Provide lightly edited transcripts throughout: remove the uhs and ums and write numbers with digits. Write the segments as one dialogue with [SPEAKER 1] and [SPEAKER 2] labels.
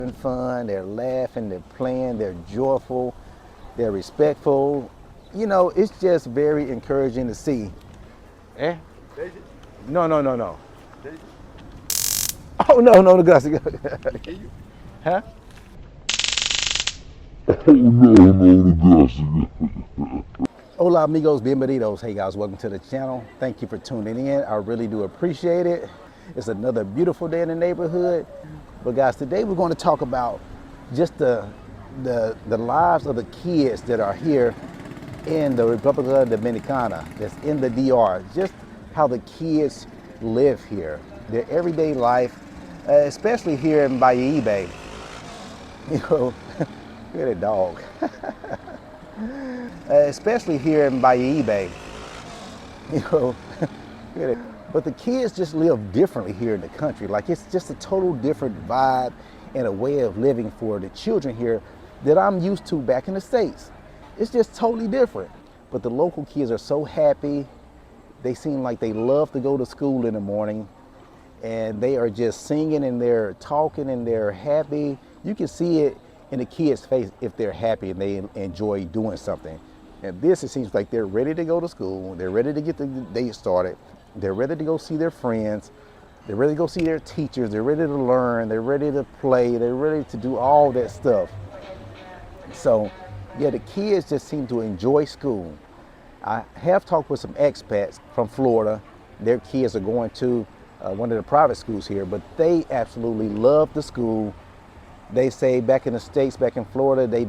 [SPEAKER 1] having fun, they're laughing, they're playing, they're joyful, they're respectful. You know, it's just very encouraging to see. Eh? No, no, no, no. Oh, no, no, the guys. Huh?
[SPEAKER 2] Oh no, no, the gossip.
[SPEAKER 1] Hola amigos, bienvenidos. Hey guys, welcome to the channel. Thank you for tuning in. I really do appreciate it. It's another beautiful day in the neighborhood. But guys, today we're going to talk about just the lives of the kids that are here in the República Dominicana, that's in the DR. Just how the kids live here, their everyday life, especially here in Valle. You know, look at that dog. Especially here in Valle, you know. But the kids just live differently here in the country. Like, it's just a total different vibe and a way of living for the children here that I'm used to back in the States. It's just totally different. But the local kids are so happy. They seem like they love to go to school in the morning, and they are just singing and they're talking and they're happy. You can see it in the kids' face if they're happy and they enjoy doing something. And this, it seems like they're ready to go to school. They're ready to get the day started. They're ready to go see their friends. They're ready to go see their teachers. They're ready to learn. They're ready to play. They're ready to do all that stuff. So, yeah, the kids just seem to enjoy school. I have talked with some expats from Florida. Their kids are going to one of the private schools here, but they absolutely love the school. They say back in the States, back in Florida, they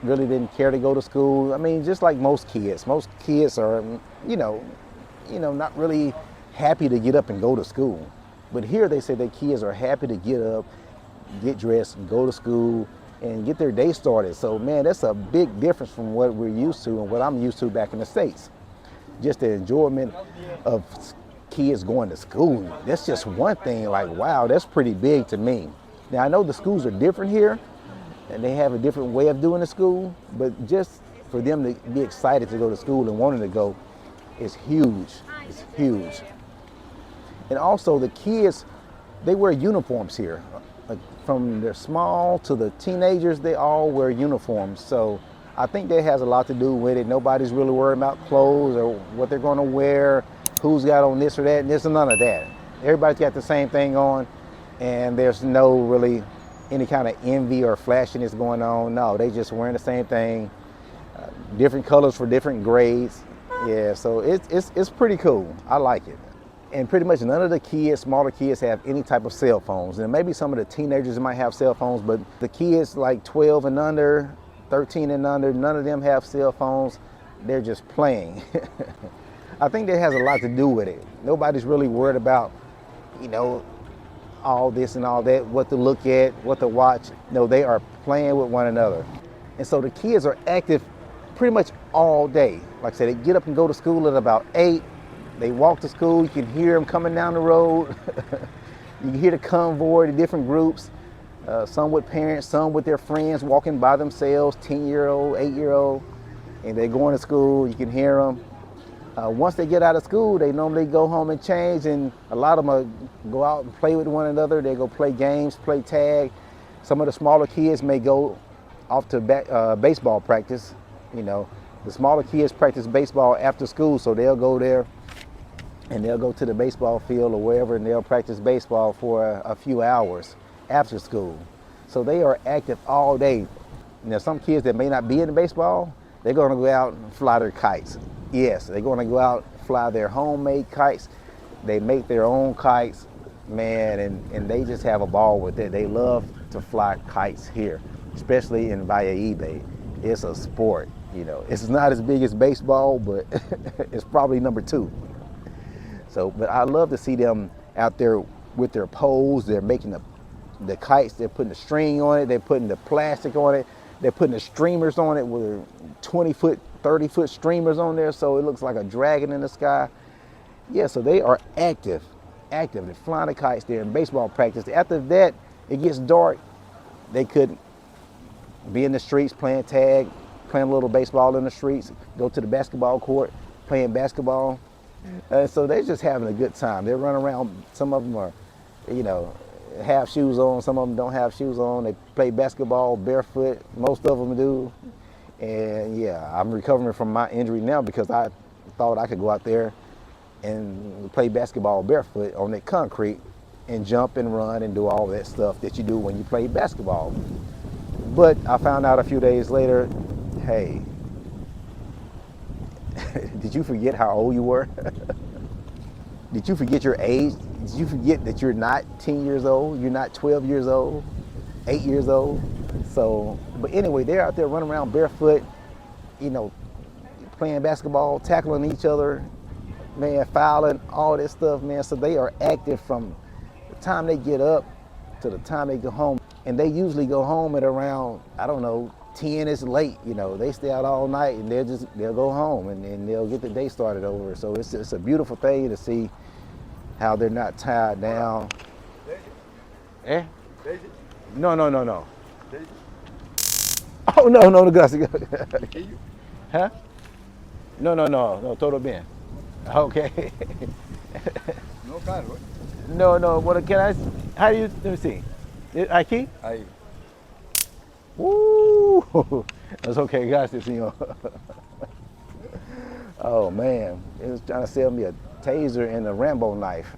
[SPEAKER 1] really didn't care to go to school. I mean, just like most kids. Most kids are, not really happy to get up and go to school. But here they say their kids are happy to get up, get dressed, and go to school, and get their day started. So, man, that's a big difference from what we're used to and what I'm used to back in the States. Just the enjoyment of kids going to school. That's just one thing, like, wow, that's pretty big to me. Now, I know the schools are different here, and they have a different way of doing the school, but just for them to be excited to go to school and wanting to go is huge. It's huge. And also the kids, they wear uniforms here. Like, from the small to the teenagers, they all wear uniforms. So I think that has a lot to do with it. Nobody's really worried about clothes or what they're going to wear, who's got on this or that, and there's none of that. Everybody's got the same thing on, and there's no really any kind of envy or flashiness going on. No, they just wearing the same thing, different colors for different grades. Yeah, so it's pretty cool. I like it. And pretty much none of the kids, smaller kids, have any type of cell phones. And maybe some of the teenagers might have cell phones, but the kids like 12 and under, 13 and under, none of them have cell phones. They're just playing. I think that has a lot to do with it. Nobody's really worried about, all this and all that, what to look at, what to watch. No, they are playing with one another. And so the kids are active pretty much all day. Like I said, they get up and go to school at about 8. They walk to school. You can hear them coming down the road. You can hear the convoy, the different groups, some with parents, some with their friends walking by themselves, 10-year-old, 8-year-old, and they're going to school. You can hear them. Once they get out of school, they normally go home and change, and a lot of them go out and play with one another. They go play games, play tag. Some of the smaller kids may go off to baseball practice. The smaller kids practice baseball after school, so they'll go there and they'll go to the baseball field or wherever, and they'll practice baseball for a few hours after school. So they are active all day. Now, some kids that may not be into baseball, they're going to go out and fly their kites. Yes, they're going to go out and fly their homemade kites. They make their own kites, man, and they just have a ball with it. They love to fly kites here, especially in Valle. It's a sport, It's not as big as baseball, but it's probably number 2. So, but I love to see them out there with their poles. They're making the kites. They're putting the string on it. They're putting the plastic on it. They're putting the streamers on it with 20-foot, 30-foot streamers on there, so it looks like a dragon in the sky. Yeah, so they are active. They're flying the kites. They're in baseball practice. After that, it gets dark. They could be in the streets playing tag, playing a little baseball in the streets, go to the basketball court, playing basketball. So they're just having a good time. They're running around. Some of them are, have shoes on. Some of them don't have shoes on. They play basketball barefoot. Most of them do. And yeah, I'm recovering from my injury now because I thought I could go out there and play basketball barefoot on that concrete and jump and run and do all that stuff that you do when you play basketball. But I found out a few days later, hey, did you forget how old you were? Did you forget your age? Did you forget that you're not 10 years old? You're not 12 years old, 8 years old? So, but anyway, they're out there running around barefoot, you know, playing basketball, tackling each other, man, fouling, all that stuff, man. So they are active from the time they get up to the time they go home. And they usually go home at around, I don't know, 10 is late, you know. They stay out all night and they'll go home and they'll get the day started over. So it's a beautiful thing to see how they're not tied down. Eh? No. Oh, no, gracias. Huh? No, todo bien. Okay.
[SPEAKER 3] No cargo.
[SPEAKER 1] No, what can I, how do you, let me see. Aquí?
[SPEAKER 3] Ahí.
[SPEAKER 1] Woo! That's okay, gracias, señor. Oh man, it was trying to sell me a taser and a Rambo knife.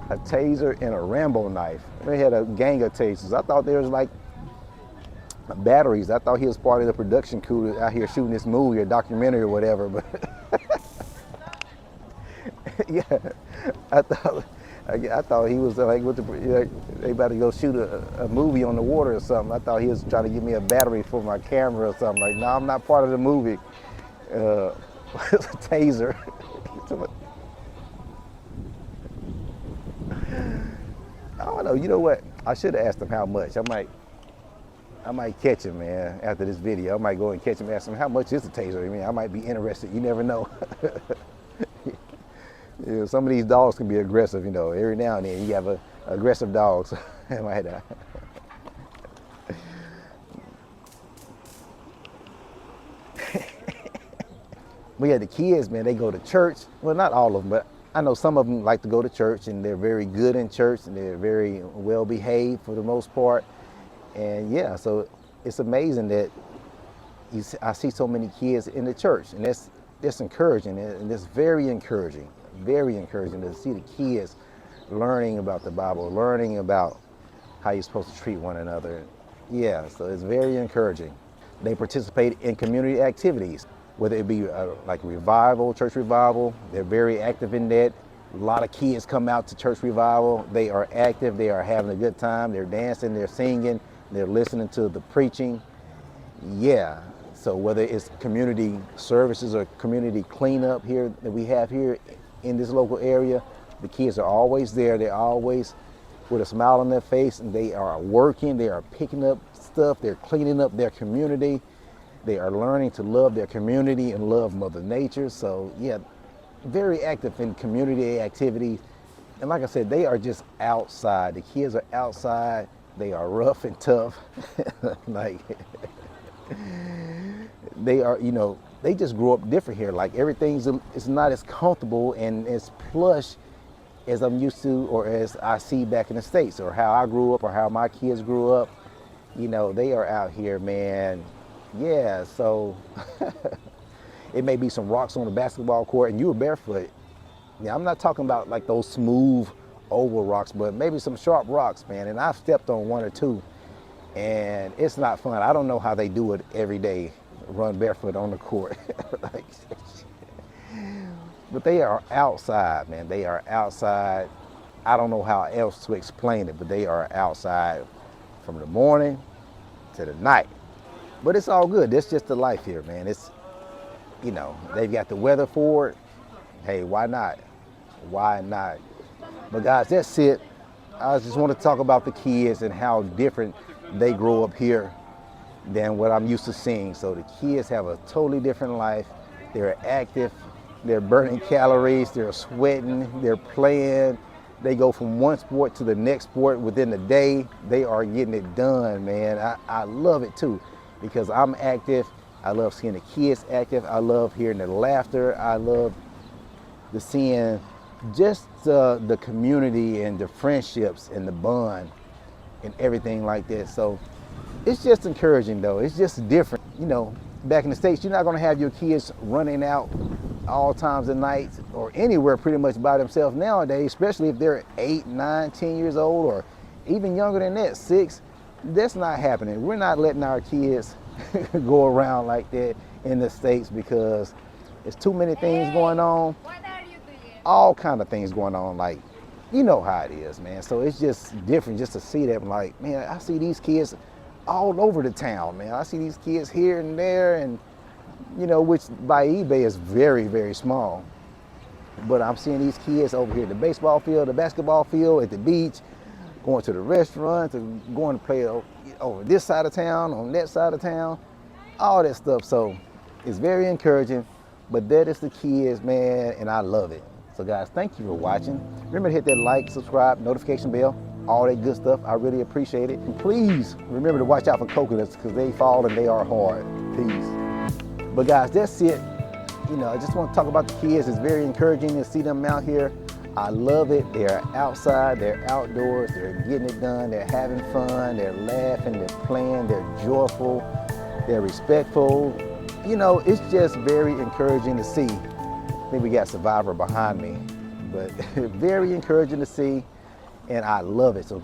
[SPEAKER 1] A taser and a Rambo knife. They had a gang of tasers. I thought there was like batteries. I thought he was part of the production crew out here shooting this movie or documentary or whatever. But yeah, I thought he was like with they about to go shoot a movie on the water or something. I thought he was trying to give me a battery for my camera or something. Like, no, I'm not part of the movie. It's a taser. I don't know. You know what? I should have asked him how much. I might catch him, man. After this video, I might go and catch him. Ask him how much is a taser. I mean, I might be interested. You never know. You know, some of these dogs can be aggressive. You know, every now and then you have aggressive dogs. I might. But yeah, the kids, man, they go to church. Well, not all of them, but I know some of them like to go to church, and they're very good in church, and they're very well behaved for the most part. And yeah, so it's amazing that I see so many kids in the church, and that's encouraging, and it's very encouraging to see the kids learning about the Bible, learning about how you're supposed to treat one another. Yeah, so it's very encouraging. They participate in community activities, whether it be like revival, church revival. They're very active in that. A lot of kids come out to church revival. They are active, they are having a good time, they're dancing, they're singing, they're listening to the preaching. Yeah, so whether it's community services or community cleanup here that we have here in this local area, the kids are always there. They're always with a smile on their face, and they are working, they are picking up stuff, they're cleaning up their community. They are learning to love their community and love Mother Nature. So yeah, very active in community activities. And like I said, they are just outside. The kids are outside. They are rough and tough. Like they are, you know, they just grew up different here. Like everything's it's not as comfortable and as plush as I'm used to or as I see back in the States, or how I grew up or how my kids grew up. You know, they are out here, man. Yeah, so it may be some rocks on the basketball court and you were barefoot. Yeah, I'm not talking about like those smooth oval rocks, but maybe some sharp rocks, man. And I've stepped on one or two, and it's not fun. I don't know how they do it every day, run barefoot on the court. Like, but they are outside, man. They are outside. I don't know how else to explain it, but they are outside from the morning to the night. But it's all good. That's just the life here, man. It's, you know, they've got the weather for it. Hey, why not? Why not? But guys, that's it. I just want to talk about the kids and how different they grow up here than what I'm used to seeing. So the kids have a totally different life. They're active. They're burning calories. They're sweating. They're playing. They go from one sport to the next sport within the day. They are getting it done, man. I love it too, because I'm active. I love seeing the kids active. I love hearing the laughter. I love seeing just the community and the friendships and the bond and everything like that. So it's just encouraging though. It's just different. You know, back in the States, you're not gonna have your kids running out all times of night or anywhere pretty much by themselves nowadays, especially if they're 8, 9, 10 years old or even younger than that, 6. That's not happening. We're not letting our kids go around like that in the States because there's too many things going on.
[SPEAKER 4] What are you doing?
[SPEAKER 1] All kind of things going on, like, you know how it is, man. So it's just different just to see that. I'm like, man, I see these kids all over the town, man. I see these kids here and there, and you know, which Bayou Bay is very, very small. But I'm seeing these kids over here at the baseball field, the basketball field, at the beach, going to the restaurants, and going to play over this side of town, on that side of town, all that stuff. So it's very encouraging, but that is the kids, man, and I love it. So guys, thank you for watching. Remember to hit that like, subscribe, notification bell, all that good stuff. I really appreciate it. And please remember to watch out for coconuts because they fall and they are hard. Peace. But guys, that's it. You know, I just want to talk about the kids. It's very encouraging to see them out here. I love it. They're outside, they're outdoors, they're getting it done, they're having fun, they're laughing, they're playing, they're joyful, they're respectful. You know, it's just very encouraging to see. I think we got Survivor behind me, but very encouraging to see, and I love it. So